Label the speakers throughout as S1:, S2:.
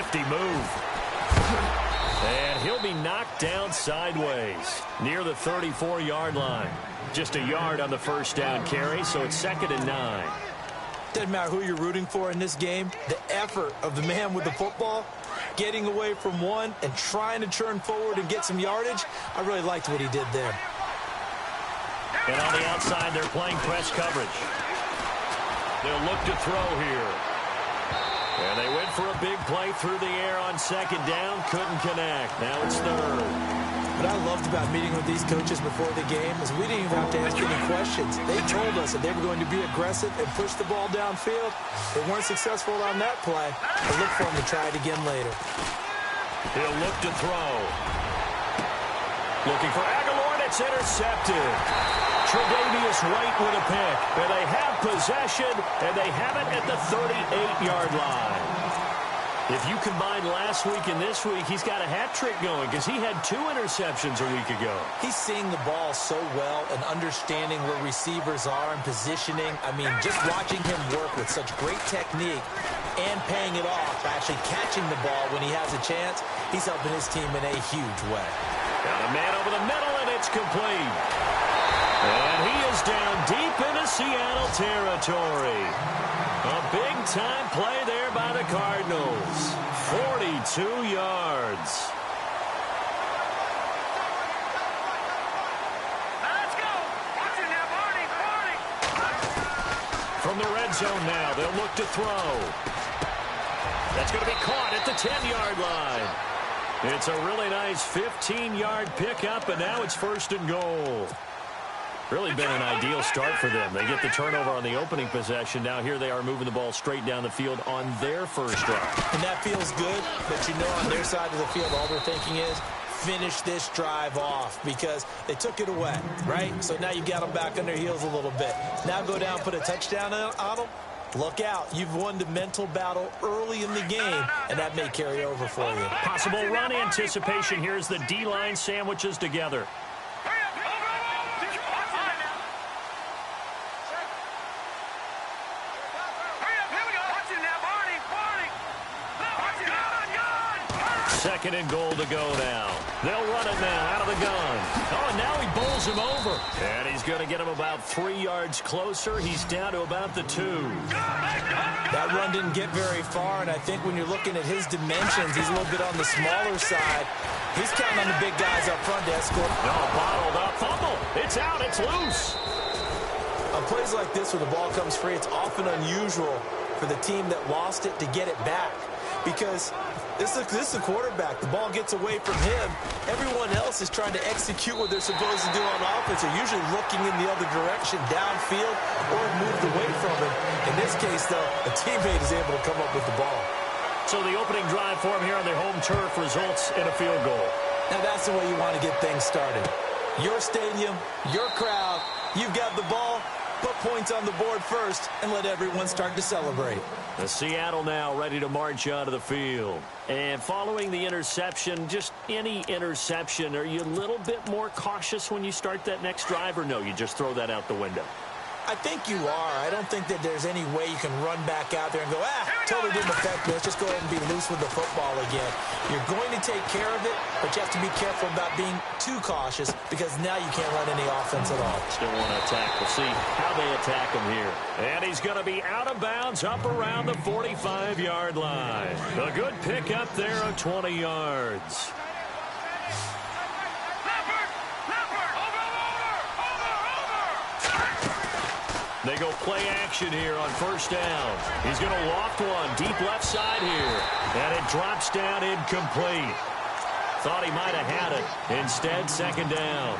S1: nifty move. And he'll be knocked down sideways near the 34-yard line. Just a yard on the first down carry, so it's 2nd and 9.
S2: Doesn't matter who you're rooting for in this game. The effort of the man with the football, getting away from one and trying to turn forward and get some yardage, I really liked what he did there.
S1: And on the outside, they're playing press coverage. They'll look to throw here. And they went for a big play through the air on 2nd down. Couldn't connect. Now it's 3rd.
S2: What I loved about meeting with these coaches before the game is we didn't even have to ask any questions. They told us that they were going to be aggressive and push the ball downfield. They weren't successful on that play, but look for them to try it again later.
S1: He'll look to throw. Looking for Aguilar, and it's intercepted. Tre'Davious White with a pick. And they have possession, and they have it at the 38-yard line. If you combine last week and this week, he's got a hat trick going because he had 2 interceptions a week ago.
S2: He's seeing the ball so well and understanding where receivers are and positioning. I mean, just watching him work with such great technique and paying it off, actually catching the ball when he has a chance, he's helping his team in a huge way.
S1: Got a man over the middle, and it's complete. And he is down deep into Seattle territory. A big-time play there by the Cardinals. 42 yards.
S3: Let's go. Watch it now, Barney.
S1: From the red zone now, they'll look to throw. That's going to be caught at the 10-yard line. It's a really nice 15-yard pickup, and now it's 1st and goal. Really been an ideal start for them. They get the turnover on the opening possession. Now here they are moving the ball straight down the field on their first drive.
S2: And that feels good, but you know on their side of the field all they're thinking is finish this drive off because they took it away, right? So now you got them back on their heels a little bit. Now go down, put a touchdown on them. Look out. You've won the mental battle early in the game, and that may carry over for you.
S1: Possible run anticipation. Here's the D-line sandwiches together. Second and goal to go now. They'll run it now out of the gun. Oh, and now he bowls him over. And he's going to get him about 3 yards closer. He's down to about the 2.
S2: That run didn't get very far, and I think when you're looking at his dimensions, he's a little bit on the smaller side. He's counting on the big guys up front to escort.
S1: No, bottled up. Fumble. It's out. It's loose.
S2: On plays like this where the ball comes free, it's often unusual for the team that lost it to get it back because this is a quarterback. The ball gets away from him. Everyone else is trying to execute what they're supposed to do on offense. They're usually looking in the other direction, downfield, or moved away from him. In this case, though, a teammate is able to come up with the ball.
S1: So the opening drive for him here on their home turf results in a field goal.
S2: Now that's the way you want to get things started. Your stadium, your crowd, you've got the ball. Put points on the board first and let everyone start to celebrate.
S1: The Seattle now ready to march onto the field. And following the interception, just any interception, are you a little bit more cautious when you start that next drive, or no, you just throw that out the window?
S2: I think you are. I don't think that there's any way you can run back out there and go, totally didn't affect me. Let's just go ahead and be loose with the football again. You're going to take care of it, but you have to be careful about being too cautious because now you can't run any offense at all.
S1: Still want to attack. We'll see how they attack him here. And he's going to be out of bounds up around the 45-yard line. A good pickup there of 20 yards. They go play action here on first down. He's going to loft one deep left side here. And it drops down incomplete. Thought he might have had it. Instead, second down.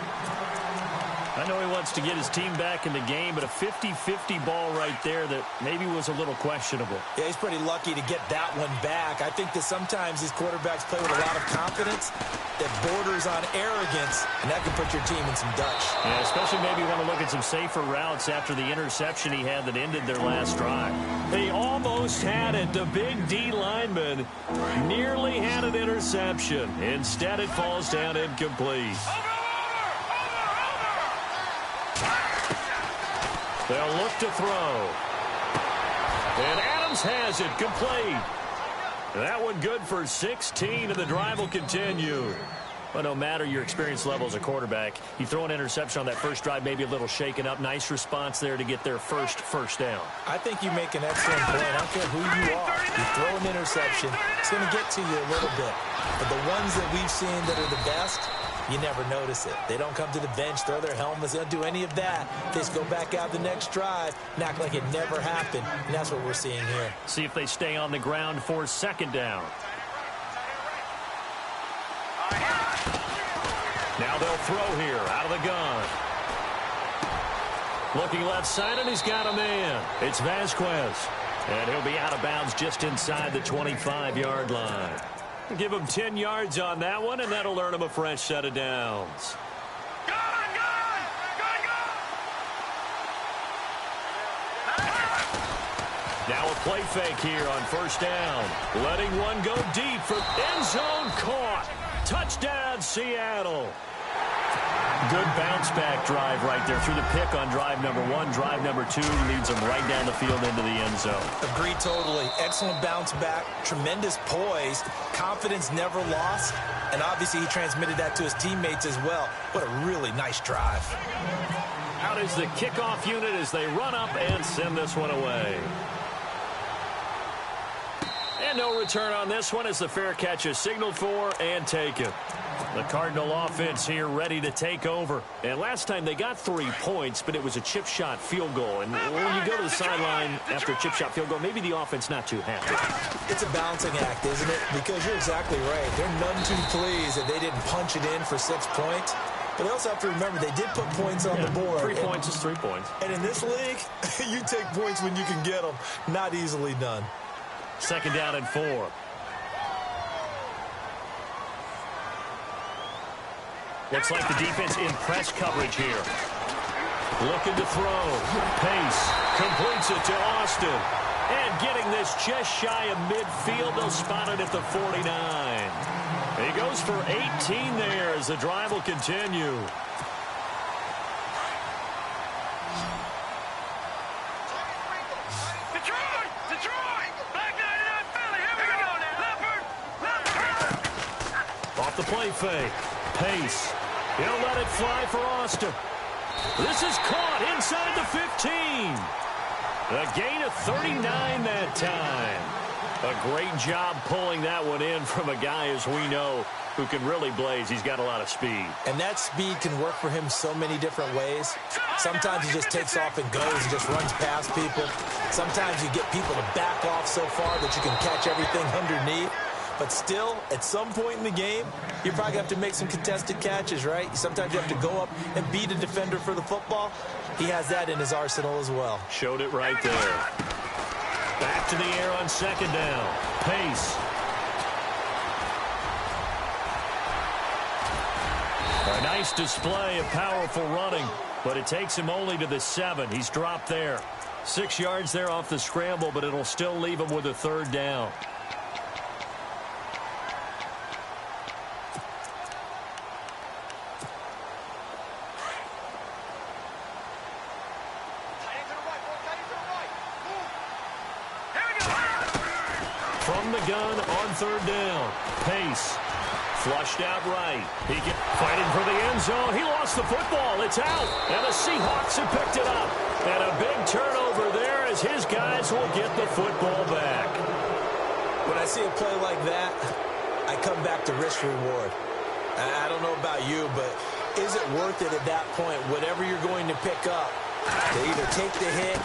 S1: I know he wants to get his team back in the game, but a 50-50 ball right there that maybe was a little questionable.
S2: Yeah, he's pretty lucky to get that one back. I think that sometimes these quarterbacks play with a lot of confidence that borders on arrogance, and that can put your team in some Dutch.
S1: Yeah, especially maybe want to look at some safer routes after the interception he had that ended their last drive. They almost had it. The big D lineman nearly had an interception. Instead, it falls down incomplete. They'll look to throw. And Adams has it complete. That one good for 16, and the drive will continue. But no matter your experience level as a quarterback, you throw an interception on that first drive, maybe a little shaken up. Nice response there to get their first down.
S2: I think you make an excellent play. I don't care who you are. You throw an interception, it's going to get to you a little bit. But the ones that we've seen that are the best, you never notice it. They don't come to the bench, throw their helmets. They don't do any of that. They just go back out the next drive and act like it never happened. And that's what we're seeing here.
S1: See if they stay on the ground for second down. Now they'll throw here out of the gun. Looking left side, and he's got a man. It's Vasquez. And he'll be out of bounds just inside the 25-yard line. Give him 10 yards on that one, and that'll earn him a fresh set of downs. Now a play fake here on first down. Letting one go deep for end zone caught. Touchdown, Seattle. Good bounce-back drive right there through the pick on drive number 1. Drive number 2 leads them right down the field into the end zone.
S2: Agreed totally. Excellent bounce-back, tremendous poise, confidence never lost, and obviously he transmitted that to his teammates as well. What a really nice drive.
S1: Out is the kickoff unit as they run up and send this one away. And no return on this one as the fair catch is signaled for and taken. The Cardinal offense here ready to take over. And last time they got 3 points, but it was a chip shot field goal. And when you go to the sideline after a chip shot field goal, maybe the offense not too happy.
S2: It's a balancing act, isn't it? Because you're exactly right. They're none too pleased that they didn't punch it in for 6 points. But they also have to remember they did put points on the board.
S1: 3 points is 3 points.
S2: And in this league, you take points when you can get them. Not easily done.
S1: Second down and 4. Looks like the defense in press coverage here. Looking to throw. Pace completes it to Austin. And getting this just shy of midfield. They'll spot it at the 49. He goes for 18 there as the drive will continue. Off the play fake. Pace. He'll let it fly for Austin. This is caught inside the 15. A gain of 39 that time. A great job pulling that one in from a guy, as we know, who can really blaze. He's got a lot of speed.
S2: And that speed can work for him so many different ways. Sometimes he just takes off and goes and just runs past people. Sometimes you get people to back off so far that you can catch everything underneath. But still, at some point in the game, you probably have to make some contested catches, right? Sometimes you have to go up and beat a defender for the football. He has that in his arsenal as well.
S1: Showed it right there. Back to the air on second down. Pace. A nice display of powerful running, but it takes him only to the 7. He's dropped there. 6 yards there off the scramble, but it'll still leave him with a third down. From the gun on third down. Pace. Flushed out right. He get fighting for the end zone. He lost the football. It's out. And the Seahawks have picked it up. And a big turnover there as his guys will get the football back.
S2: When I see a play like that, I come back to risk reward. I don't know about you, but is it worth it at that point, whatever you're going to pick up, to either take the hit,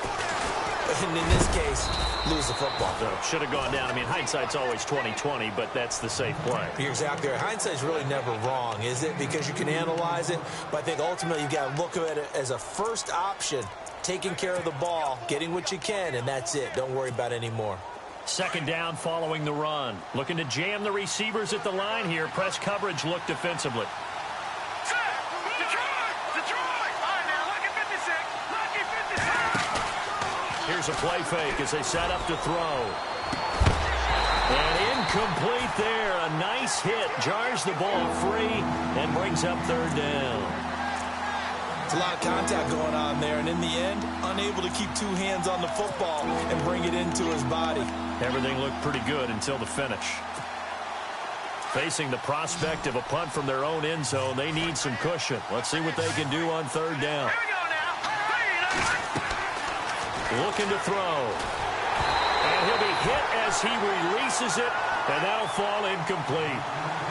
S2: and in this case, lose the football?
S1: So should have gone down. I mean, hindsight's always 20/20, but that's the safe play.
S2: You're exactly right. Hindsight's really never wrong, is it? Because you can analyze it, but I think ultimately you got to look at it as a first option, taking care of the ball, getting what you can, and that's it. Don't worry about any more.
S1: Second down following the run. Looking to jam the receivers at the line here. Press coverage look defensively. Here's a play fake as they set up to throw. And incomplete there. A nice hit. Jars the ball free and brings up third down.
S2: It's a lot of contact going on there, and in the end, unable to keep two hands on the football and bring it into his body.
S1: Everything looked pretty good until the finish. Facing the prospect of a punt from their own end zone, they need some cushion. Let's see what they can do on third down. Looking to throw. And he'll be hit as he releases it, and that'll fall incomplete.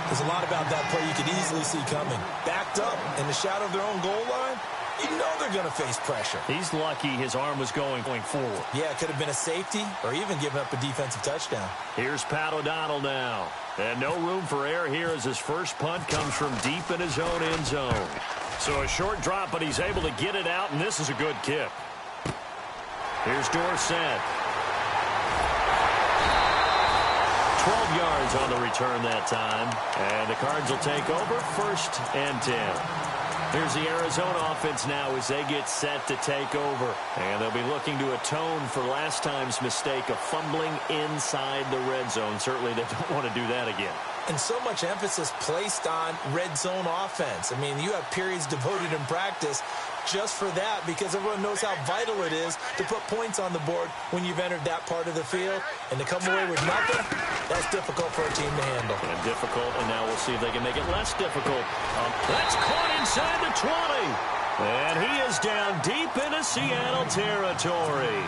S2: There's a lot about that play you could easily see coming. Backed up in the shadow of their own goal line, you know they're going to face pressure.
S1: He's lucky his arm was going forward.
S2: Yeah, it could have been a safety or even given up a defensive touchdown.
S1: Here's Pat O'Donnell now. And no room for error here as his first punt comes from deep in his own end zone. So a short drop, but he's able to get it out, and this is a good kick. Here's Dorsett. 12 yards on the return that time. And the Cards will take over 1st and 10. Here's the Arizona offense now as they get set to take over. And they'll be looking to atone for last time's mistake of fumbling inside the red zone. Certainly they don't want to do that again.
S2: And so much emphasis placed on red zone offense. I mean, you have periods devoted in practice just for that because everyone knows how vital it is to put points on the board when you've entered that part of the field. And to come away with nothing, that's difficult for a team to handle.
S1: And difficult, and now we'll see if they can make it less difficult. That's caught inside the 20. And he is down deep into Seattle territory.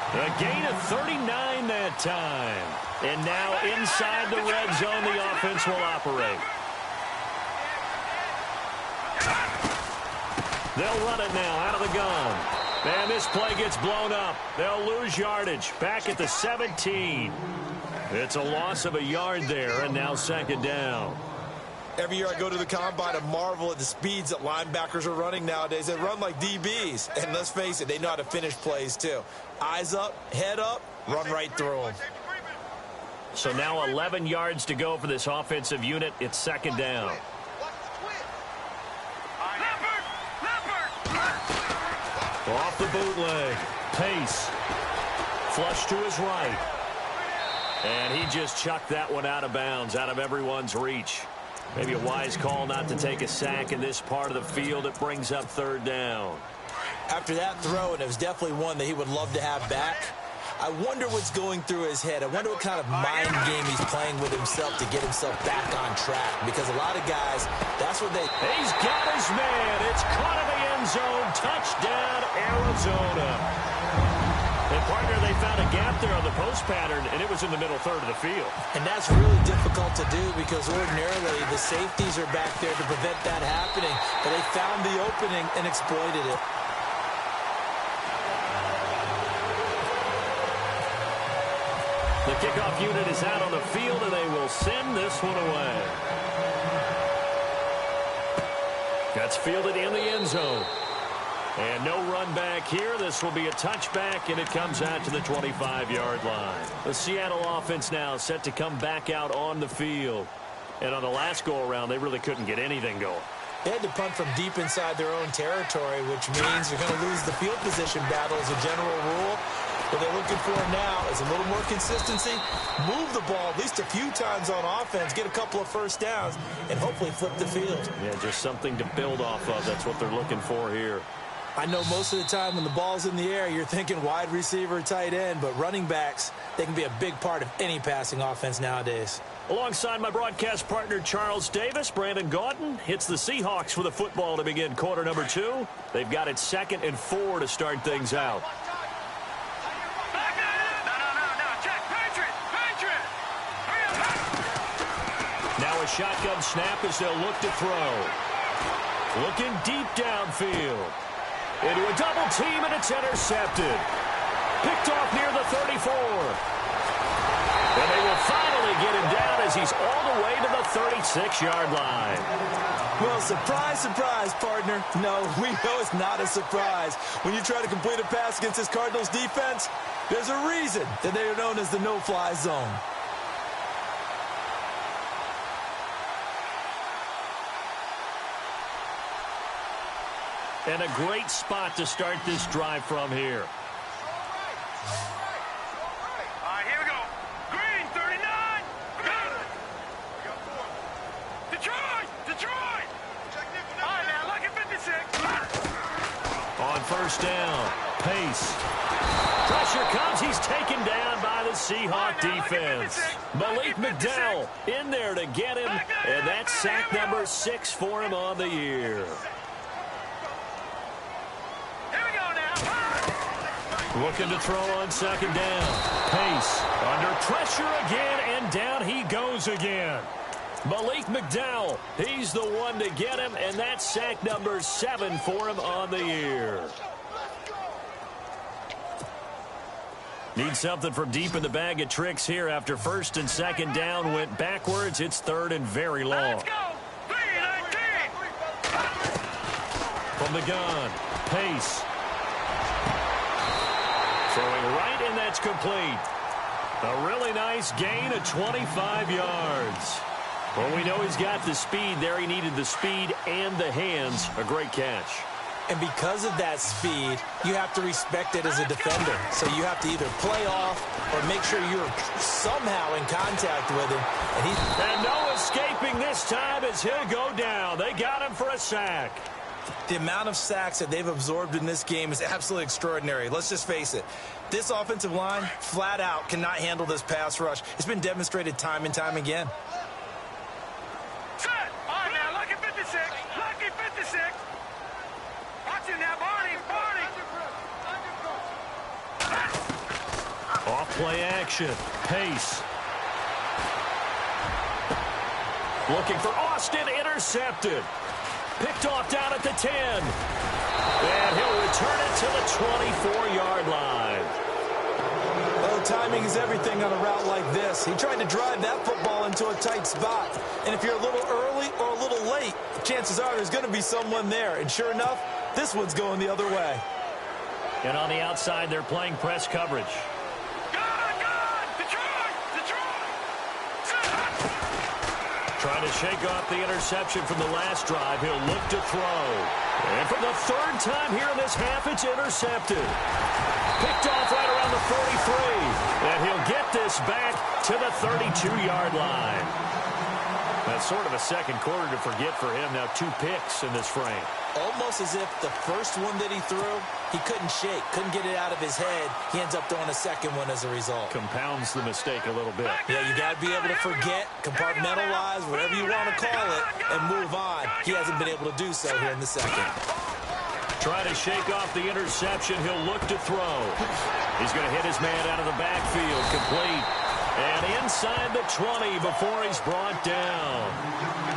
S1: A gain of 39 that time. And now inside the red zone, the offense will operate. They'll run it now out of the gun. And this play gets blown up. They'll lose yardage. Back at the 17. It's a loss of a yard there, and now 2nd down.
S2: Every year I go to the combine and marvel at the speeds that linebackers are running nowadays. They run like DBs. And let's face it, they know how to finish plays too. Eyes up, head up, run right through them.
S1: So now 11 yards to go for this offensive unit. It's 2nd down. Off the bootleg. Pace. Flush to his right. And he just chucked that one out of bounds, out of everyone's reach. Maybe a wise call not to take a sack in this part of the field. It brings up 3rd down.
S2: After that throw, and it was definitely one that he would love to have back, I wonder what's going through his head. I wonder what kind of mind game he's playing with himself to get himself back on track. Because a lot of guys, that's what they...
S1: He's got his man. It's caught in the end zone. Touchdown, Arizona. And, partner, they found a gap there on the post pattern, and it was in the middle third of the field.
S2: And that's really difficult to do because ordinarily the safeties are back there to prevent that happening. But they found the opening and exploited it.
S1: The kickoff unit is out on the field, and they will send this one away. That's fielded in the end zone. And no run back here. This will be a touchback, and it comes out to the 25-yard line. The Seattle offense now set to come back out on the field. And on the last go-around, they really couldn't get anything going.
S2: They had to punt from deep inside their own territory, which means you're going to lose the field position battle as a general rule. What they're looking for now is a little more consistency, move the ball at least a few times on offense, get a couple of first downs, and hopefully flip the field.
S1: Yeah, just something to build off of. That's what they're looking for here.
S2: I know most of the time when the ball's in the air, you're thinking wide receiver, tight end, but running backs, they can be a big part of any passing offense nowadays.
S1: Alongside my broadcast partner, Charles Davis, Brandon Gaudin hits the Seahawks with a football to begin quarter number 2. They've got it 2nd and 4 to start things out. Now a shotgun snap as they'll look to throw. Looking deep downfield. Into a double team, and it's intercepted. Picked off near the 34. And they will finally get him down as he's all the way to the 36-yard line.
S2: Well, surprise, surprise, partner. No, we know it's not a surprise. When you try to complete a pass against this Cardinals defense, there's a reason that they are known as the no-fly zone.
S1: And a great spot to start this drive from here.
S3: All right, here we go. Green, 39. Detroit. All right, now, look at 56.
S1: On first down, Pace. Pressure comes. He's taken down by the Seahawk defense. Malik McDowell in there to get him, and that's sack number 6 for him on the year. Looking to throw on second down. Pace under pressure again, and down he goes again. Malik McDowell, he's the one to get him, and that's sack number 7 for him on the year. Need something from deep in the bag of tricks here after first and second down went backwards. It's third and very long.
S3: Let's go. 3-19.
S1: From the gun, Pace. Throwing right, and that's complete. A really nice gain of 25 yards. Well, we know he's got the speed there. He needed the speed and the hands. A great catch.
S2: And because of that speed, you have to respect it as a defender. So you have to either play off or make sure you're somehow in contact with him.
S1: And no escaping this time as he'll go down. They got him for a sack.
S2: The amount of sacks that they've absorbed in this game is absolutely extraordinary. Let's just face it. This offensive line, flat out, cannot handle this pass rush. It's been demonstrated time and time again.
S3: Set. All right, now, lucky 56. Lucky 56. Watch it now, Barney.
S1: Off play action. Pace. Looking for Austin. Intercepted. Picked off down at the 10. And he'll return it to the 24-yard line.
S2: Well, timing is everything on a route like this. He tried to drive that football into a tight spot. And if you're a little early or a little late, chances are there's going to be someone there. And sure enough, this one's going the other way.
S1: And on the outside, they're playing press coverage. Trying to shake off the interception from the last drive. He'll look to throw. And for the third time here in this half, it's intercepted. Picked off right around the 43. And he'll get this back to the 32-yard line. That's sort of a second quarter to forget for him. Now 2 picks in this frame.
S2: Almost as if the first one that he threw, he couldn't shake, couldn't get it out of his head. He ends up throwing a second one as a result.
S1: Compounds the mistake a little bit.
S2: Yeah, you got to be able to forget, compartmentalize, whatever you want to call it, and move on. He hasn't been able to do so here in the second.
S1: Trying to shake off the interception. He'll look to throw. He's going to hit his man out of the backfield. Complete. And inside the 20 before he's brought down.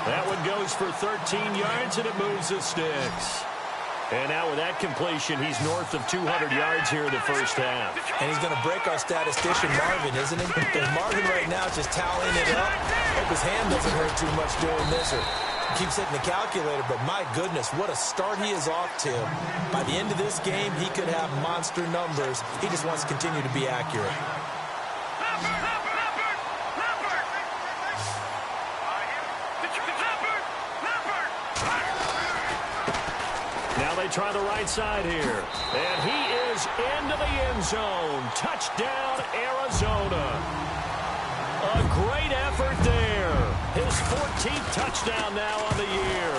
S1: That one goes for 13 yards, and it moves the sticks. And now with that completion, he's north of 200 yards here in the first half.
S2: And he's going to break our statistician, Marvin, isn't he? Because Marvin right now is just toweling it up. Hope his hand doesn't hurt too much doing this, or keeps hitting the calculator. But my goodness, what a start he is off to. By the end of this game, he could have monster numbers. He just wants to continue to be accurate.
S1: Now they try the right side here. And he is into the end zone. Touchdown, Arizona. A great effort there. His 14th touchdown now on the year.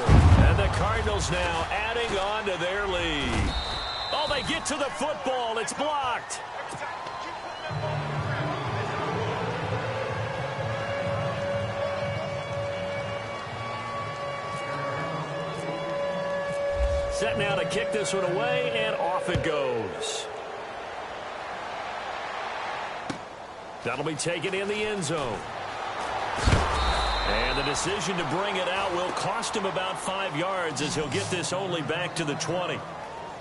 S1: And the Cardinals now adding on to their lead. Oh, they get to the football. It's blocked. Set now to kick this one away, and off it goes. That'll be taken in the end zone. And the decision to bring it out will cost him about 5 yards as he'll get this only back to the 20.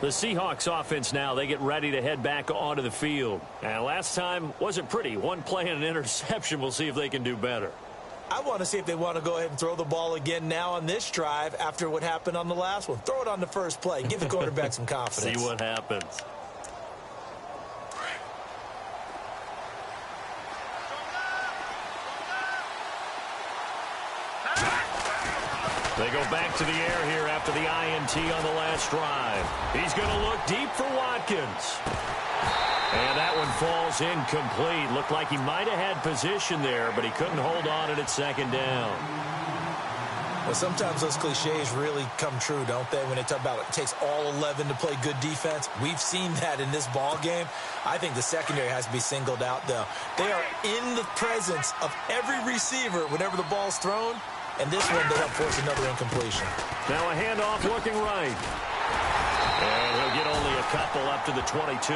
S1: The Seahawks offense now, they get ready to head back onto the field. And last time wasn't pretty. One play and an interception. We'll see if they can do better.
S2: I want to see if they want to go ahead and throw the ball again now on this drive after what happened on the last one. Throw it on the first play. Give the quarterback some confidence.
S1: See what happens. They go back to the air here after the INT on the last drive. He's going to look deep for Watkins. And that one falls incomplete. Looked like he might have had position there, but he couldn't hold on at second down.
S2: Well, sometimes those cliches really come true, don't they? When they talk about it takes all 11 to play good defense. We've seen that in this ball game. I think the secondary has to be singled out, though. They are in the presence of every receiver whenever the ball's thrown. And this one, they help force another incompletion.
S1: Now a handoff looking right. And he'll get only a couple up to the 22.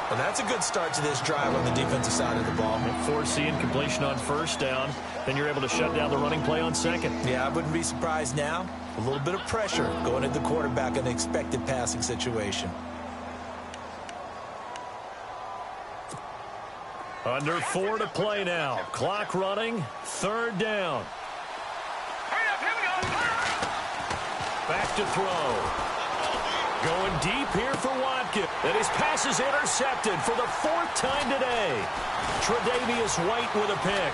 S2: Well, that's a good start to this drive on the defensive side of the ball.
S1: Force the incompletion on first down. Then you're able to shut down the running play on second.
S2: Yeah, I wouldn't be surprised now. A little bit of pressure going at the quarterback in the expected passing situation.
S1: Under 4 to play now. Clock running. Third down. Back to throw. Going deep here for Watkins. And his pass is intercepted for the 4th time today. Tre'Davious White with a pick.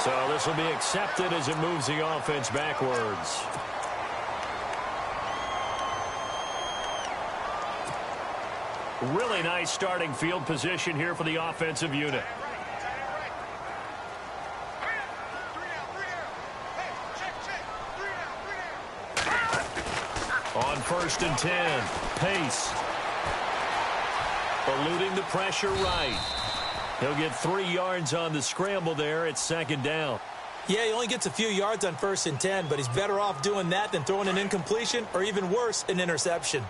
S1: So this will be accepted as it moves the offense backwards. Really nice starting field position here for the offensive unit. On 1st and 10, Pace. Eluding the pressure right. He'll get 3 yards on the scramble there. It's 2nd down.
S2: Yeah, he only gets a few yards on 1st and 10, but he's better off doing that than throwing an incompletion or even worse, an interception.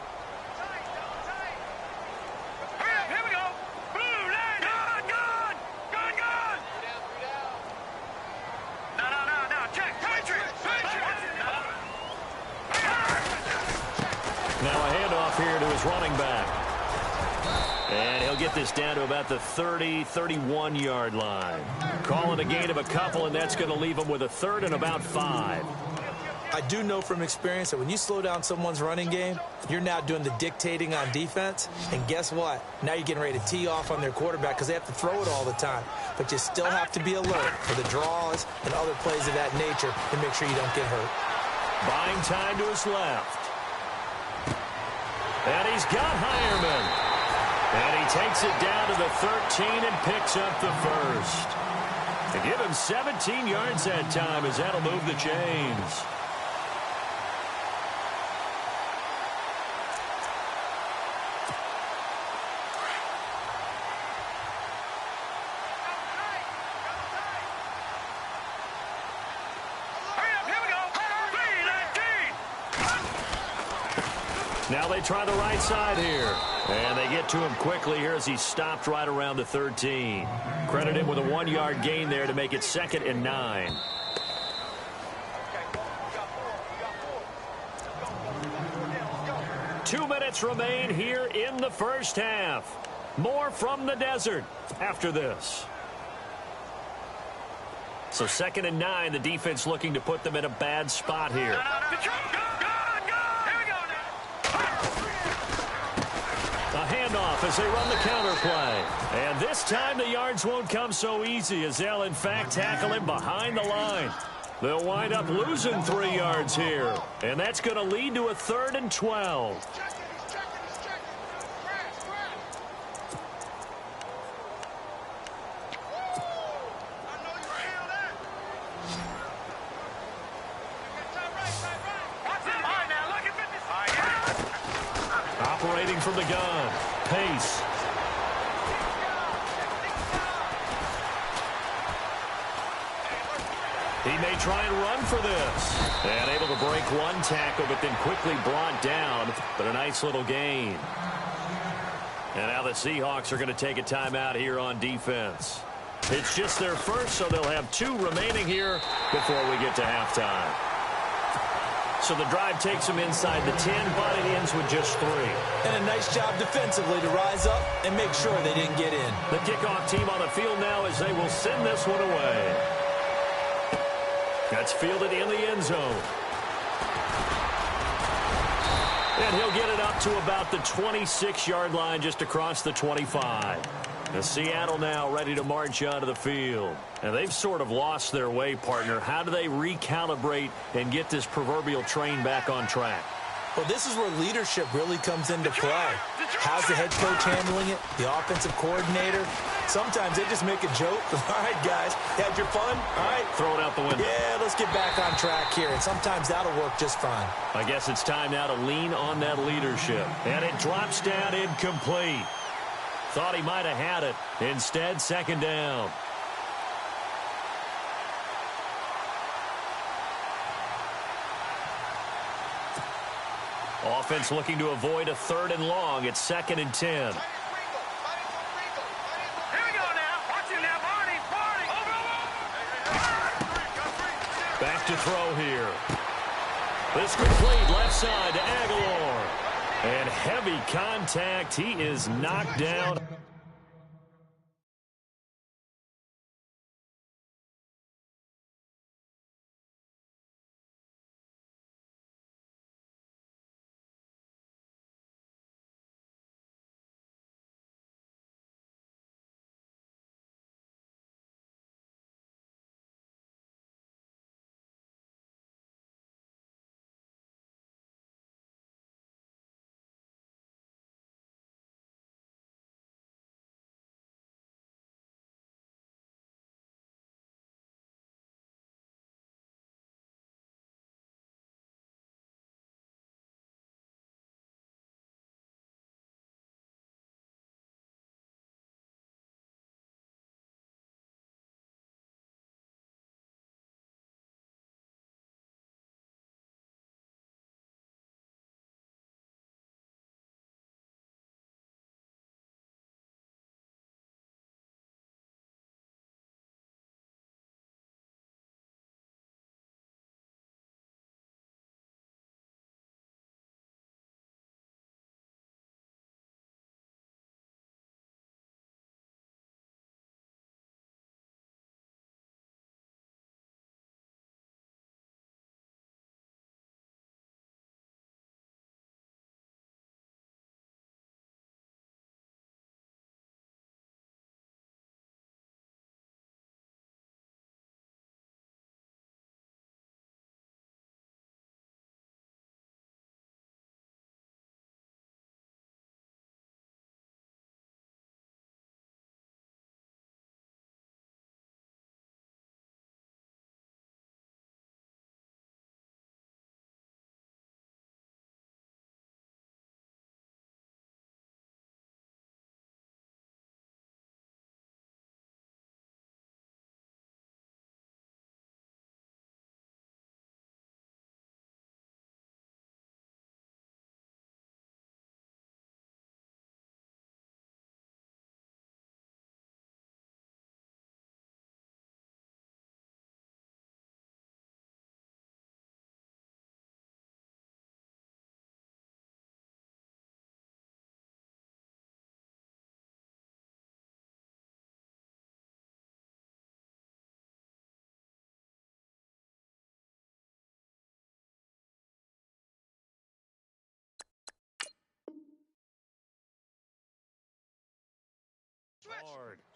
S1: Running back. And he'll get this down to about the 30, 31-yard line. Calling a gain of a couple, and that's going to leave him with a 3rd and about 5.
S2: I do know from experience that when you slow down someone's running game, you're now doing the dictating on defense. And guess what? Now you're getting ready to tee off on their quarterback because they have to throw it all the time. But you still have to be alert for the draws and other plays of that nature to make sure you don't get hurt.
S1: Buying time to his left. And he's got Hireman. And he takes it down to the 13 and picks up the 1st. To give him 17 yards that time as that'll move the chains. Now they try the right side here. And they get to him quickly here as he stopped right around the 13. Credit him with a 1-yard gain there to make it 2nd and 9. Two minutes remain here in the first half. More from the desert after this. So 2nd and 9, the defense looking to put them in a bad spot here. A handoff as they run the counter play. And this time the yards won't come so easy as they'll in fact tackle him behind the line. They'll wind up losing 3 yards here. And that's going to lead to a 3rd and 12. Operating from the gun. Pace. He may try and run for this. And able to break one tackle, but then quickly brought down. But a nice little gain. And now the Seahawks are going to take a timeout here on defense. It's just their first, so they'll have 2 remaining here before we get to halftime. So the drive takes them inside the 10, but it ends with just 3.
S2: And a nice job defensively to rise up and make sure they didn't get in.
S1: The kickoff team on the field now as they will send this one away. That's fielded in the end zone. And he'll get it up to about the 26-yard line just across the 25. And Seattle now ready to march onto the field. And they've sort of lost their way, partner. How do they recalibrate and get this proverbial train back on track?
S2: Well, this is where leadership really comes into play. How's the head coach handling it? The offensive coordinator? Sometimes they just make a joke. All right, guys, had your fun? All right.
S1: Throw it out the window.
S2: Yeah, let's get back on track here, and sometimes that'll work just fine.
S1: I guess it's time now to lean on that leadership. And it drops down incomplete. Thought he might have had it. Instead, second down. Offense looking to avoid a 3rd and long. It's 2nd and 10.
S3: Here we go now. Watch it now, Barney. Barney.
S1: Back to throw here. This complete left side to Aguilar. And heavy contact. He is knocked down.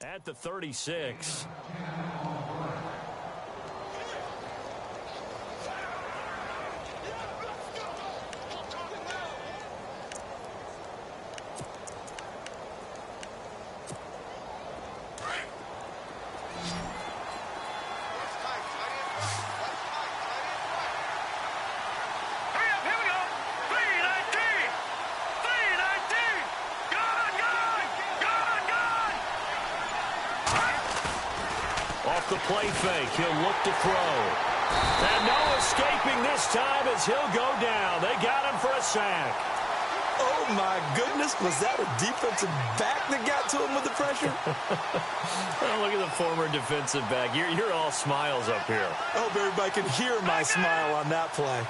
S1: At the 36. The play fake. He'll look to throw. And no escaping this time as he'll go down. They got him for a sack.
S2: Oh, my goodness. Was that a defensive back that got to him with the pressure?
S1: Well, look at the former defensive back. You're all smiles up here.
S2: I hope everybody can hear my smile on that play.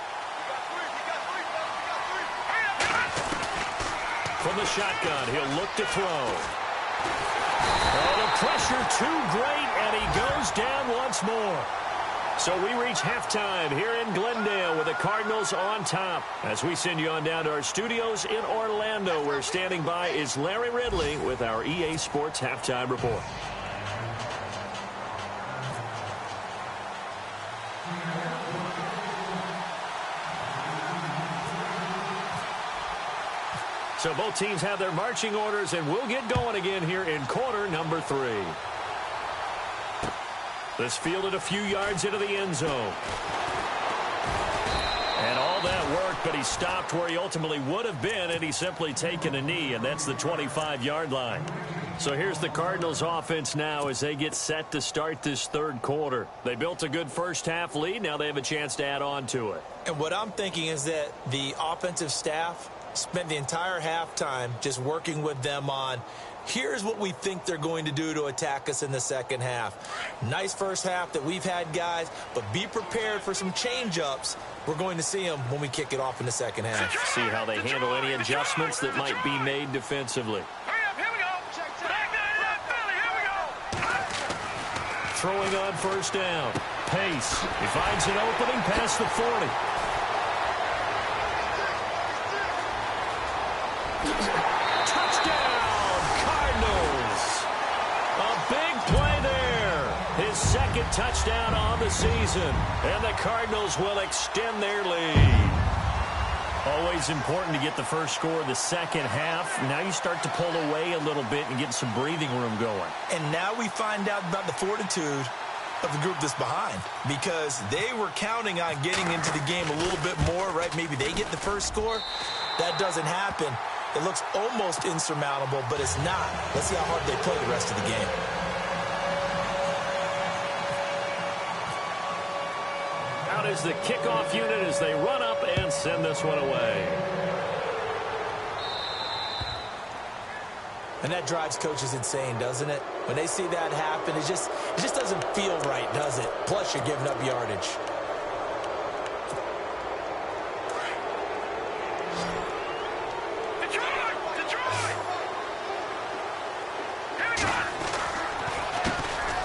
S1: From the shotgun, he'll look to throw. Oh, the pressure too great, and he goes down once more. So we reach halftime here in Glendale with the Cardinals on top. As we send you on down to our studios in Orlando, where standing by is Larry Ridley with our EA Sports Halftime Report. So both teams have their marching orders, and we'll get going again here in quarter number 3. This fielded a few yards into the end zone. And all that worked, but he stopped where he ultimately would have been had he simply taken a knee, and that's the 25-yard line. So here's the Cardinals offense now as they get set to start this third quarter. They built a good first-half lead. Now they have a chance to add on to it.
S2: And what I'm thinking is that the offensive staff spent the entire halftime just working with them on, here's what we think they're going to do to attack us in the second half. Nice first half that we've had, guys, but be prepared for some change-ups. We're going to see them when we kick it off in the second half.
S1: See how they handle any adjustments that might be made defensively. Throwing on first down. Pace. He finds an opening past the 40. Touchdown, Cardinals. A big play there. His second touchdown on the season. And the Cardinals will extend their lead. Always important to get the first score of the second half. Now you start to pull away a little bit and get some breathing room going.
S2: And now we find out about the fortitude of the group that's behind, because they were counting on getting into the game a little bit more, right? Maybe they get the first score. That doesn't happen. It looks almost insurmountable, but it's not. Let's see how hard they play the rest of the game.
S1: Out is the kickoff unit as they run up and send this one away.
S2: And that drives coaches insane, doesn't it? When they see that happen, it just doesn't feel right, does it? Plus, you're giving up yardage.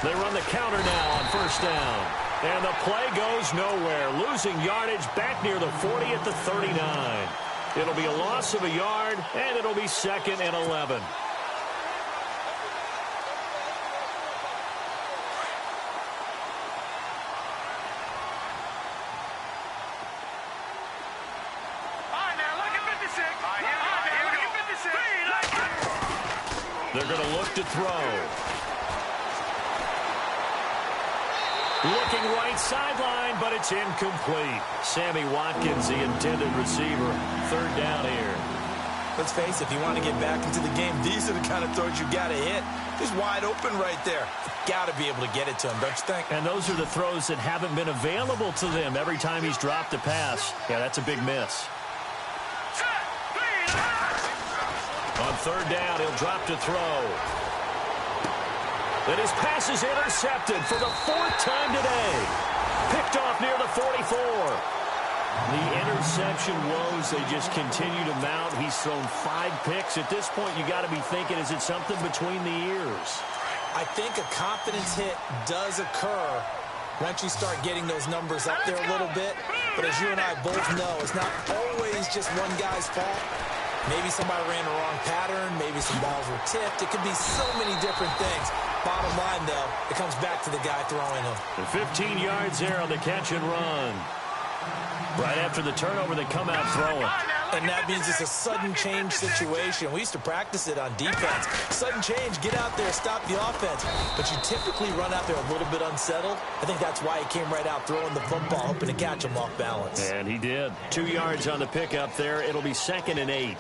S1: They run the counter now on first down. And the play goes nowhere. Losing yardage back near the 40 at the 39. It'll be a loss of a yard, and it'll be 2nd and 11. They're going to look to throw. Looking right sideline, but it's incomplete. Sammy Watkins, the intended receiver. 3rd down here.
S2: Let's face it, if you want to get back into the game, these are the kind of throws you got to hit. Just wide open right there. Got to be able to get it to him, don't you think?
S1: And those are the throws that haven't been available to them every time he's dropped a pass. Yeah, that's a big miss. On 3rd down, he'll drop to throw. And his pass is intercepted for the 4th time today. Picked off near the 44. The interception woes, they just continue to mount. He's thrown 5 picks. At this point, you got to be thinking, is it something between the ears?
S2: I think a confidence hit does occur once you start getting those numbers up there a little bit. But as you and I both know, it's not always just one guy's fault. Maybe somebody ran the wrong pattern. Maybe some balls were tipped. It could be so many different things. Bottom line, though, it comes back to the guy throwing them.
S1: The 15 yards there on the catch and run. Right after the turnover, they come out throwing.
S2: And that means it's a sudden change situation. We used to practice it on defense. Sudden change, get out there, stop the offense. But you typically run out there a little bit unsettled. I think that's why he came right out throwing the football, hoping to catch him off balance.
S1: And he did. 2 yards on the pickup there. It'll be 2nd and 8.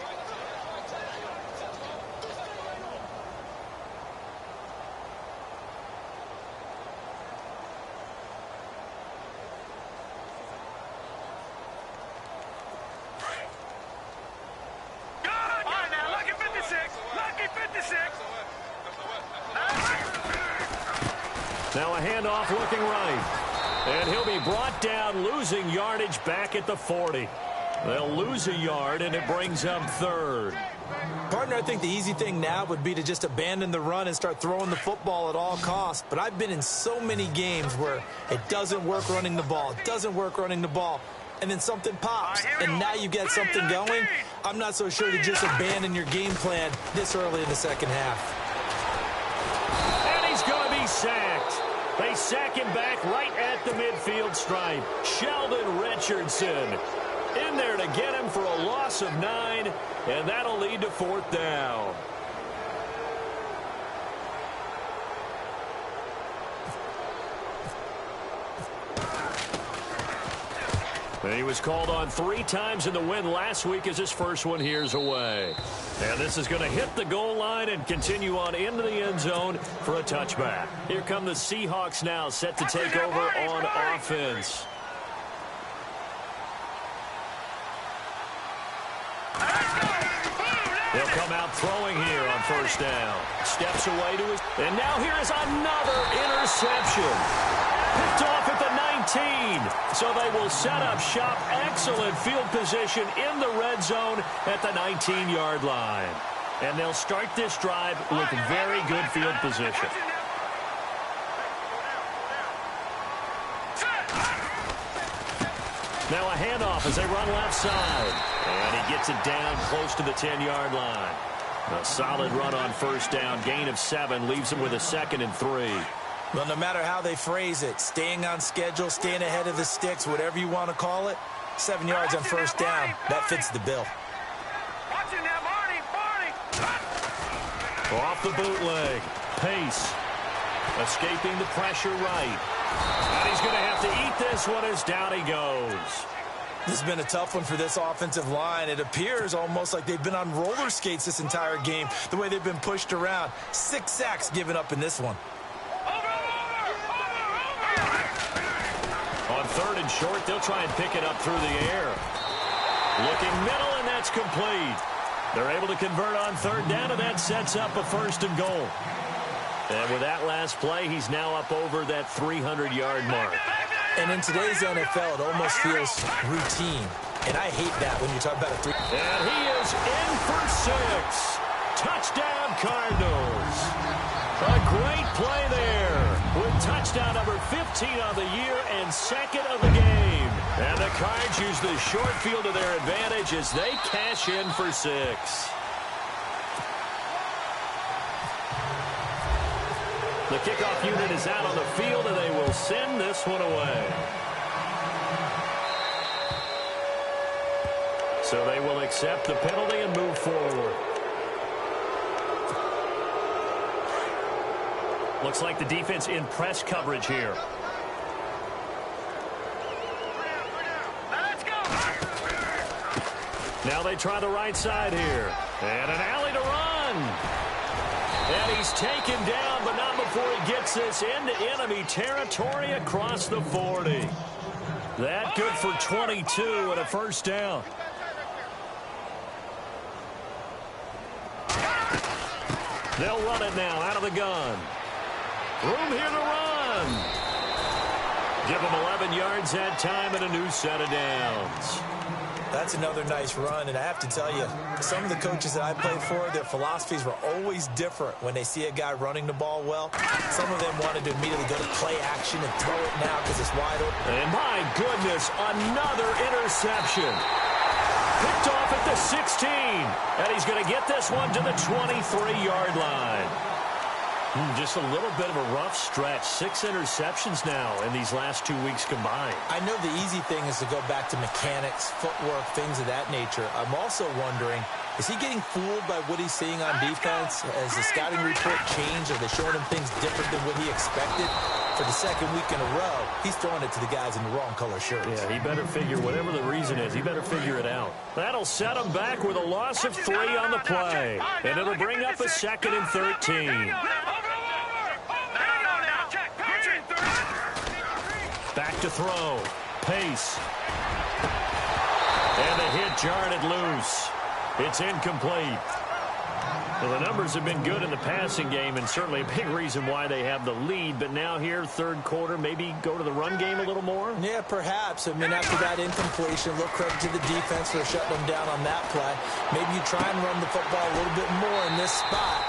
S1: Now a handoff looking right. And he'll be brought down, losing yardage back at the 40. They'll lose a yard, and it brings up 3rd.
S2: Partner, I think the easy thing now would be to just abandon the run and start throwing the football at all costs. But I've been in so many games where it doesn't work running the ball. It doesn't work running the ball. And then something pops, and now you get something going. I'm not so sure to just abandon your game plan this early in the second half.
S1: And he's going to be sacked. They sack him back right at the midfield stripe. Sheldon Richardson. In there to get him for a loss of 9, and that'll lead to 4th down. He was called on 3 times in the win last week as his first one here's away. And this is going to hit the goal line and continue on into the end zone for a touchback. Here come the Seahawks now, set to take over on offense. He'll come out throwing here on 1st down. Steps away to his... And now here is another interception. Picked off at the 19. So they will set up shop. Excellent field position in the red zone at the 19-yard line. And they'll start this drive with very good field position. Now a handoff as they run left side. And he gets it down close to the 10-yard line. A solid run on 1st down. Gain of 7 leaves him with a 2nd and 3.
S2: Well, no matter how they phrase it, staying on schedule, staying ahead of the sticks, whatever you want to call it, 7 yards on 1st down, that fits the bill.
S1: Off the bootleg. Pace. Escaping the pressure right. And he's going to have to eat this one as down he goes.
S2: This has been a tough one for this offensive line. It appears almost like they've been on roller skates this entire game, the way they've been pushed around. 6 sacks given up in this one.
S1: On 3rd and short, they'll try and pick it up through the air. Looking middle, and that's complete. They're able to convert on 3rd down, and that sets up a 1st and goal. And with that last play, he's now up over that 300-yard mark.
S2: And in today's NFL, it almost feels routine. And I hate that when you talk about a 3.
S1: And he is in for 6. Touchdown, Cardinals. A great play there with touchdown number 15 on the year and 2nd of the game. And the Cards use the short field to their advantage as they cash in for 6. The kickoff unit is out on the field, and they will send this one away. So they will accept the penalty and move forward. Looks like the defense in press coverage here. Now they try the right side here. And an alley to run. And he's taken down, but not before he gets this into enemy territory across the 40. That good for 22 and a 1st down. They'll run it now out of the gun. Room here to run. Give them 11 yards that time and a new set of downs.
S2: That's another nice run, and I have to tell you, some of the coaches that I played for, their philosophies were always different when they see a guy running the ball well. Some of them wanted to immediately go to play action and throw it now because it's wide open.
S1: And my goodness, another interception. Picked off at the 16, and he's going to get this one to the 23-yard line. Just a little bit of a rough stretch. 6 interceptions now in these last 2 weeks combined.
S2: I know the easy thing is to go back to mechanics, footwork, things of that nature. I'm also wondering, is he getting fooled by what he's seeing on defense? Has the scouting report changed? Are they showing him things different than what he expected? For the 2nd week in a row, he's throwing it to the guys in the wrong color shirts.
S1: Yeah, he better figure, whatever the reason is, he better figure it out. That'll set him back with a loss of 3 on the play. And it'll bring up a 2nd and 13. Back to throw. Pace. And the hit jarred it loose. It's incomplete. Well, the numbers have been good in the passing game, and certainly a big reason why they have the lead. But now here, 3rd quarter, maybe go to the run game a little more?
S2: Yeah, perhaps. I mean, after that incompletion, a little credit to the defense for shutting them down on that play. Maybe you try and run the football a little bit more in this spot.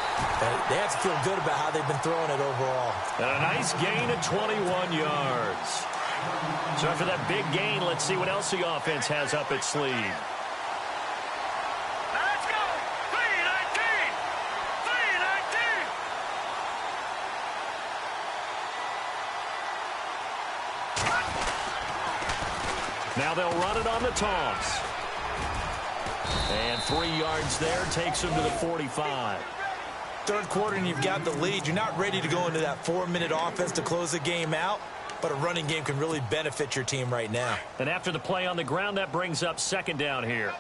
S2: They have to feel good about how they've been throwing it overall.
S1: And a nice gain of 21 yards. So after that big gain, let's see what else the offense has up its sleeve. Now they'll run it on the toss. And 3 yards there takes him to the 45.
S2: Third quarter and you've got the lead. You're not ready to go into that 4-minute offense to close the game out, but a running game can really benefit your team right now.
S1: And after the play on the ground, that brings up second down here.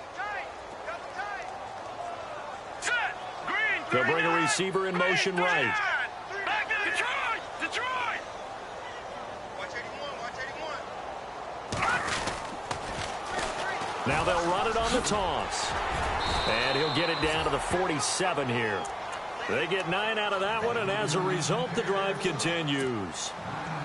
S1: They'll bring a receiver in motion right. Now they'll run it on the toss. And he'll get it down to the 47 here. They get 9 out of that one, and as a result, the drive continues.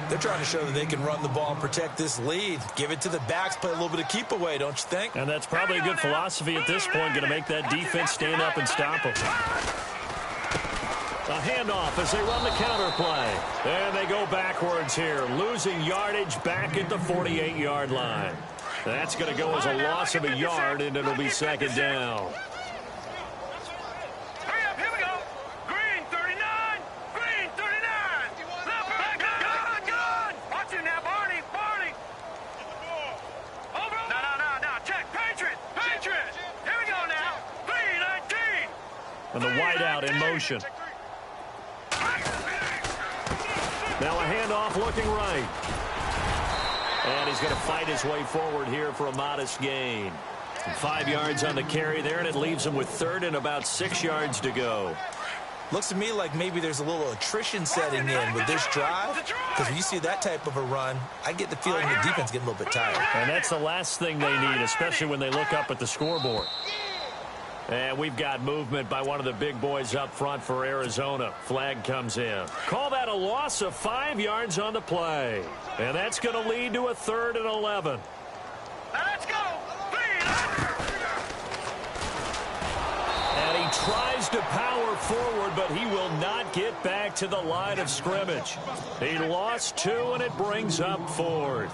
S2: They're trying to show that they can run the ball and protect this lead. Give it to the backs, play a little bit of keep away, don't you think?
S1: And that's probably a good philosophy at this point, going to make that defense stand up and stop them. A handoff as they run the counter play. And they go backwards here, losing yardage back at the 48-yard line. That's going to go as a loss of a yard, and it'll be second down.
S3: Hurry up, here we go. Green 39. Green 39. Good. Watch it now, Barney. Over. No. Check. Patriot. Here we go now. Green 19.
S1: And the wideout in motion. Now a handoff looking right. And he's going to fight his way forward here for a modest gain. 5 yards on the carry there, and it leaves him with third and about 6 yards to go.
S2: Looks to me like maybe there's a little attrition setting in with this drive. Because when you see that type of a run, I get the feeling the defense getting a little bit tired.
S1: And that's the last thing they need, especially when they look up at the scoreboard. And we've got movement by one of the big boys up front for Arizona. Flag comes in. Call that a loss of 5 yards on the play. And that's going to lead to a 3rd and 11.
S3: Now let's go.
S1: And he tries to power forward, but he will not get back to the line of scrimmage. He lost 2, and it brings up 4th.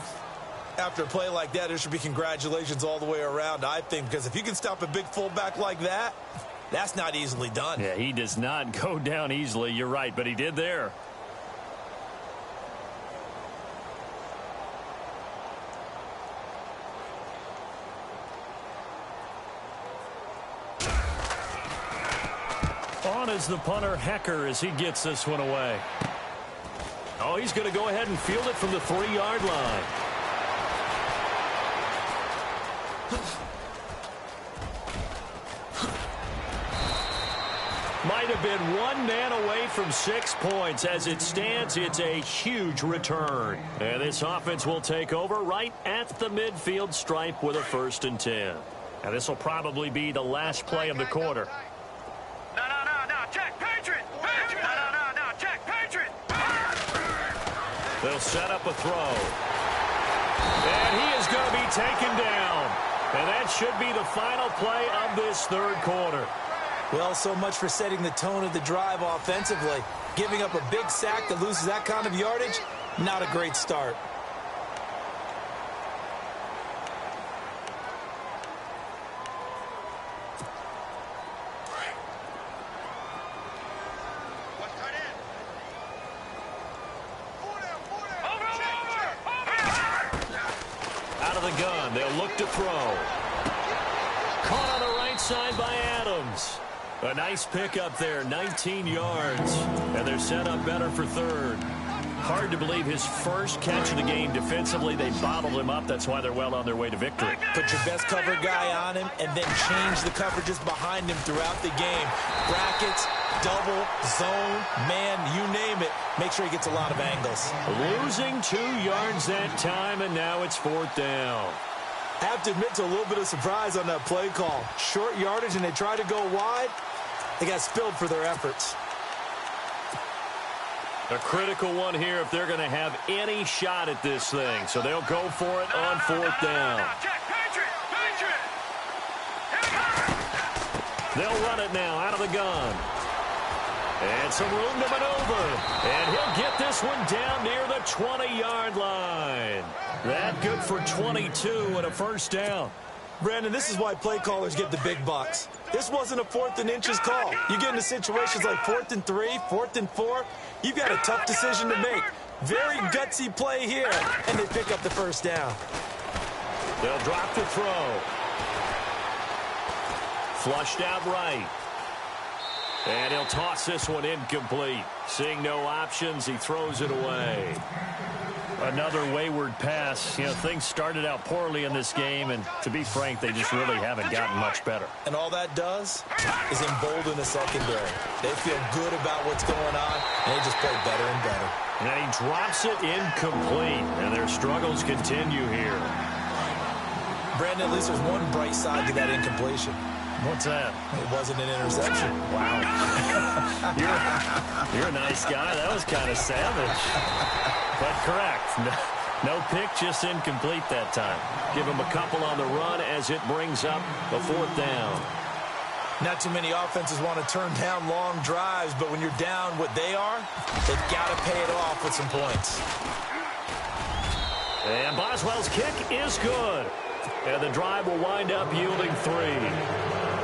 S2: After a play like that, there should be congratulations all the way around, I think, because if you can stop a big fullback like that, that's not easily done.
S1: Yeah, he does not go down easily. You're right, but he did there. On is the punter, Hecker, as he gets this one away. Oh, he's going to go ahead and field it from the 3-yard line. Might have been one man away from 6 points. As it stands, it's a huge return. And this offense will take over right at the midfield stripe with a 1st and 10. And this will probably be the last play of the quarter.
S3: No. Check. Patriot. No. Check. Patriot.
S1: They'll set up a throw. And he is going to be taken down. And that should be the final play of this 3rd quarter.
S2: Well, so much for setting the tone of the drive offensively. Giving up a big sack that loses that kind of yardage, not a great start.
S1: Out of the gun, they'll look to throw. Caught on the right side by Adams. A nice pickup there, 19 yards. And they're set up better for 3rd. Hard to believe his first catch of the game defensively. They bottled him up. That's why they're well on their way to victory.
S2: Put your best cover guy on him and then change the coverages behind him throughout the game. Brackets, double, zone, man, you name it. Make sure he gets a lot of angles.
S1: Losing 2 yards that time, and now it's 4th down.
S2: I have to admit to a little bit of surprise on that play call. Short yardage, and they try to go wide. They got spilled for their efforts.
S1: A critical one here if they're going to have any shot at this thing. So they'll go for it on 4th down. They'll run it now out of the gun. And some room to maneuver. And he'll get this one down near the 20-yard line. That good for 22 and a 1st down.
S2: Brandon, this is why play callers get the big bucks. This wasn't a 4th and inches call. You get into situations like 4th and 3, 4th and 4. You've got a tough decision to make. Very gutsy play here, and they pick up the 1st down.
S1: They'll drop the throw. Flushed out right. And he'll toss this one incomplete. Seeing no options, he throws it away.
S4: Another wayward pass. You know, things started out poorly in this game, and to be frank, they just really haven't gotten much better.
S2: And all that does is embolden the secondary. They feel good about what's going on, and they just play better and better.
S1: And he drops it incomplete, and their struggles continue here.
S2: Brandon, at least there's one bright side to that incompletion.
S4: What's that?
S2: It wasn't an interception.
S4: Wow. you're a nice guy. That was kind of savage. But correct. No pick, just incomplete that time.
S1: Give him a couple on the run as it brings up a 4th down.
S2: Not too many offenses want to turn down long drives, but when you're down what they are, they've got to pay it off with some points.
S1: And Boswell's kick is good. And the drive will wind up yielding 3.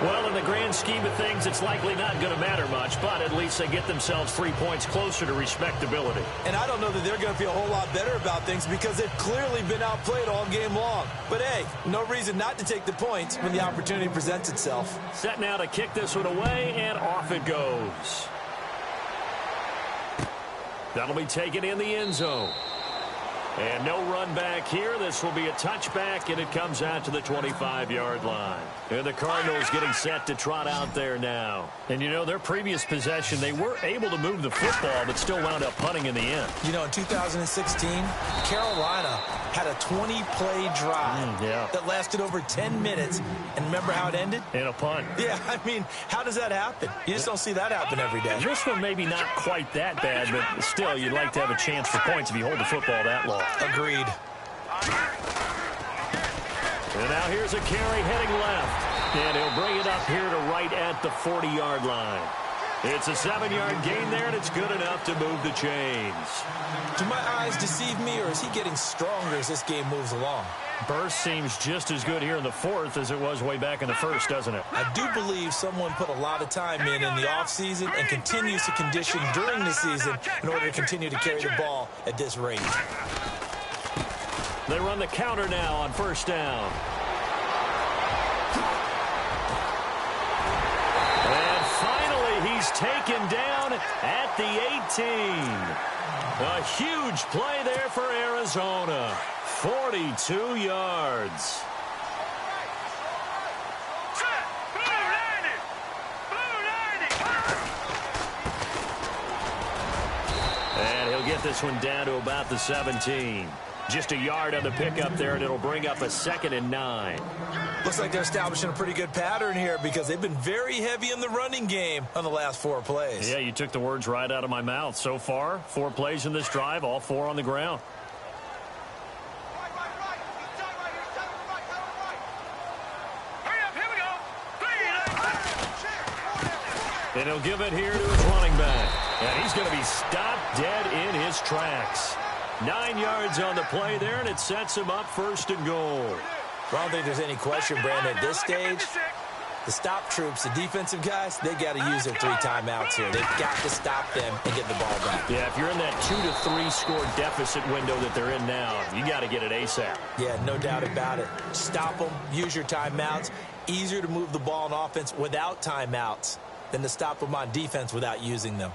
S1: Well, in the grand scheme of things, it's likely not going to matter much, but at least they get themselves 3 points closer to respectability.
S2: And I don't know that they're going to feel a whole lot better about things because they've clearly been outplayed all game long. But, hey, no reason not to take the points when the opportunity presents itself.
S1: Set now to kick this one away, and off it goes. That'll be taken in the end zone. And no run back here. This will be a touchback, and it comes out to the 25-yard line. And the Cardinals getting set to trot out there now.
S4: And, you know, their previous possession, they were able to move the football, but still wound up punting in the end.
S2: You know, in 2016, Carolina had a 20-play drive that lasted over 10 minutes. And remember how it ended?
S4: In a punt.
S2: Yeah, I mean, how does that happen? You just don't see that happen every day.
S4: This one maybe not quite that bad, but still, you'd like to have a chance for points if you hold the football that long.
S2: Agreed.
S1: And now here's a carry heading left. And he'll bring it up here to right at the 40-yard line. It's a 7-yard gain there, and it's good enough to move the chains.
S2: Do my eyes deceive me, or is he getting stronger as this game moves along?
S4: Burst seems just as good here in the 4th as it was way back in the 1st, doesn't it?
S2: I do believe someone put a lot of time in the offseason and continues to condition during the season in order to continue to carry the ball at this rate.
S1: They run the counter now on 1st down. And finally, he's taken down at the 18. A huge play there for Arizona. 42 yards. And he'll get this one down to about the 17. Just a yard on the pickup there, and it'll bring up a 2nd and 9.
S2: Looks like they're establishing a pretty good pattern here because they've been very heavy in the running game on the last 4 plays.
S4: Yeah, you took the words right out of my mouth. So far, 4 plays in this drive, all 4 on the ground.
S1: And he'll give it here to his running back. And he's going to be stopped dead in his tracks. 9 yards on the play there, and it sets him up 1st and goal.
S2: Well, I don't think there's any question, Brandon, at this stage, the stop troops, the defensive guys, they got to use their 3 timeouts here. They've got to stop them and get the ball back.
S1: Yeah, if you're in that 2 to 3 score deficit window that they're in now, you got to get it ASAP.
S2: Yeah, no doubt about it. Stop them, use your timeouts. Easier to move the ball on offense without timeouts than to stop them on defense without using them.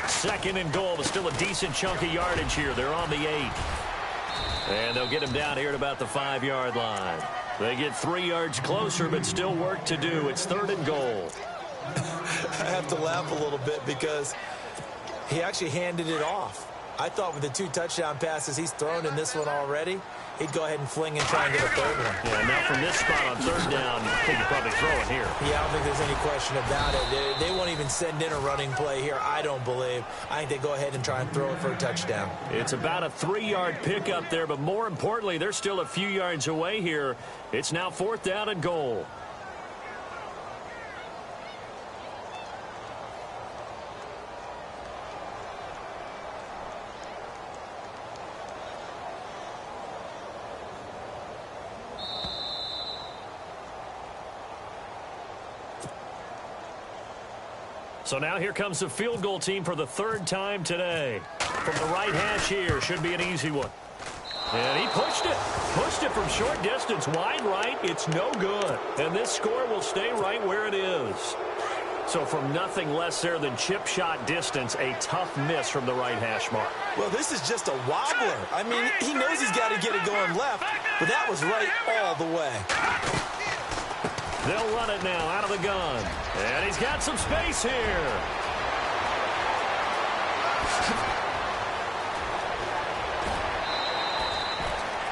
S1: Second and goal, but still a decent chunk of yardage here. They're on the 8. And they'll get him down here at about the 5-yard line. They get 3 yards closer, but still work to do. It's 3rd and goal.
S2: I have to laugh a little bit because he actually handed it off. I thought with the 2 touchdown passes he's thrown in this one already, he'd go ahead and fling and try and get a 3rd one.
S1: Yeah, now from this spot on 3rd down, he could probably throw it here.
S2: Yeah, I don't think there's any question about it. They won't even send in a running play here, I don't believe. I think they go ahead and try and throw it for a touchdown.
S1: It's about a 3-yard pickup there, but more importantly, they're still a few yards away here. It's now 4th down and goal.
S4: So now here comes the field goal team for the third time today. From the right hash here, should be an easy one. And he pushed it. Pushed it from short distance, wide right. It's no good. And this score will stay right where it is. So from nothing less there than chip shot distance, a tough miss from the right hash mark.
S2: Well, this is just a wobbler. I mean, he knows he's got to get it going left, but that was right all the way.
S4: They'll run it now out of the gun. And he's got some space here.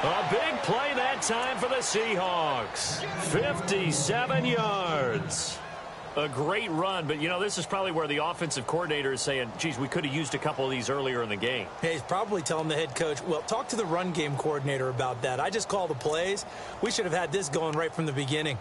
S4: A big play that time for the Seahawks. 57 yards. A great run, but, you know, this is probably where the offensive coordinator is saying, geez, we could have used a couple of these earlier in the game.
S2: Hey, he's probably telling the head coach, well, talk to the run game coordinator about that. I just call the plays. We should have had this going right from the beginning.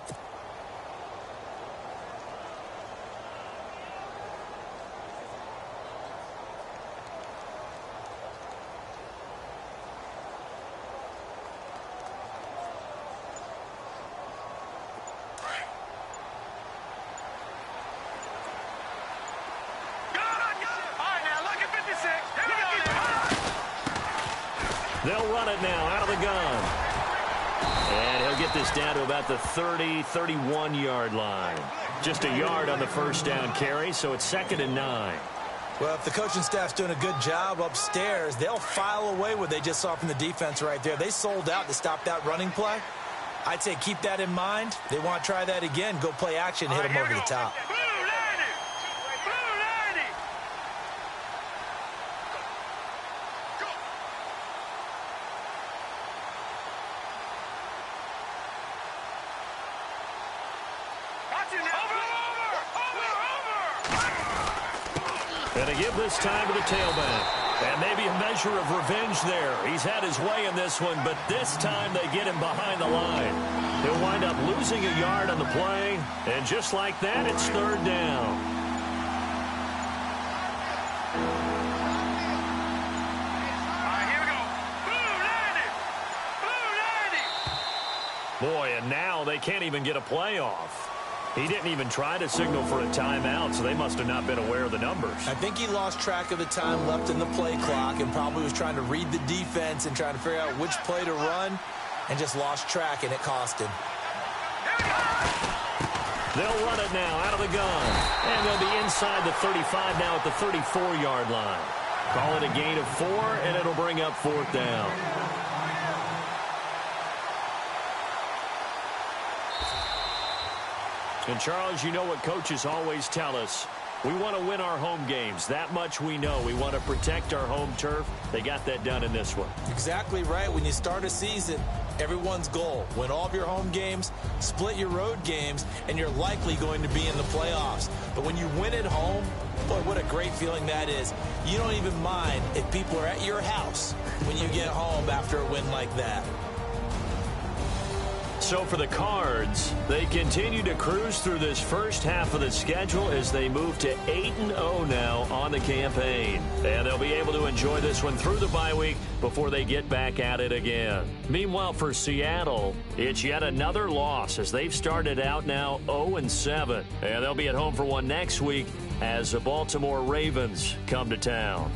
S4: They'll run it now out of the gun. And he'll get this down to about the 30, 31-yard line. Just a yard on the first down carry, so it's 2nd and 9.
S2: Well, if the coaching staff's doing a good job upstairs, they'll file away what they just saw from the defense right there. They sold out to stop that running play. I'd say keep that in mind. They want to try that again. Go play action, hit them over the top.
S4: And to give this time to the tailback. And maybe a measure of revenge there. He's had his way in this one, but this time they get him behind the line. He'll wind up losing a yard on the play. And just like that, it's 3rd down. Boy, and now they can't even get a play off. He didn't even try to signal for a timeout, so they must have not been aware of the numbers.
S2: I think he lost track of the time left in the play clock and probably was trying to read the defense and trying to figure out which play to run and just lost track, and it cost him.
S4: They'll run it now out of the gun. And they'll be inside the 35 now at the 34-yard line. Call it a gain of 4, and it'll bring up 4th down. And, Charles, you know what coaches always tell us. We want to win our home games. That much we know. We want to protect our home turf. They got that done in this one.
S2: Exactly right. When you start a season, everyone's goal, win all of your home games, split your road games, and you're likely going to be in the playoffs. But when you win at home, boy, what a great feeling that is. You don't even mind if people are at your house when you get home after a win like that.
S4: So for the Cards, they continue to cruise through this first half of the schedule as they move to 8-0 now on the campaign. And they'll be able to enjoy this one through the bye week before they get back at it again. Meanwhile, for Seattle, it's yet another loss as they've started out now 0-7. And they'll be at home for one next week as the Baltimore Ravens come to town.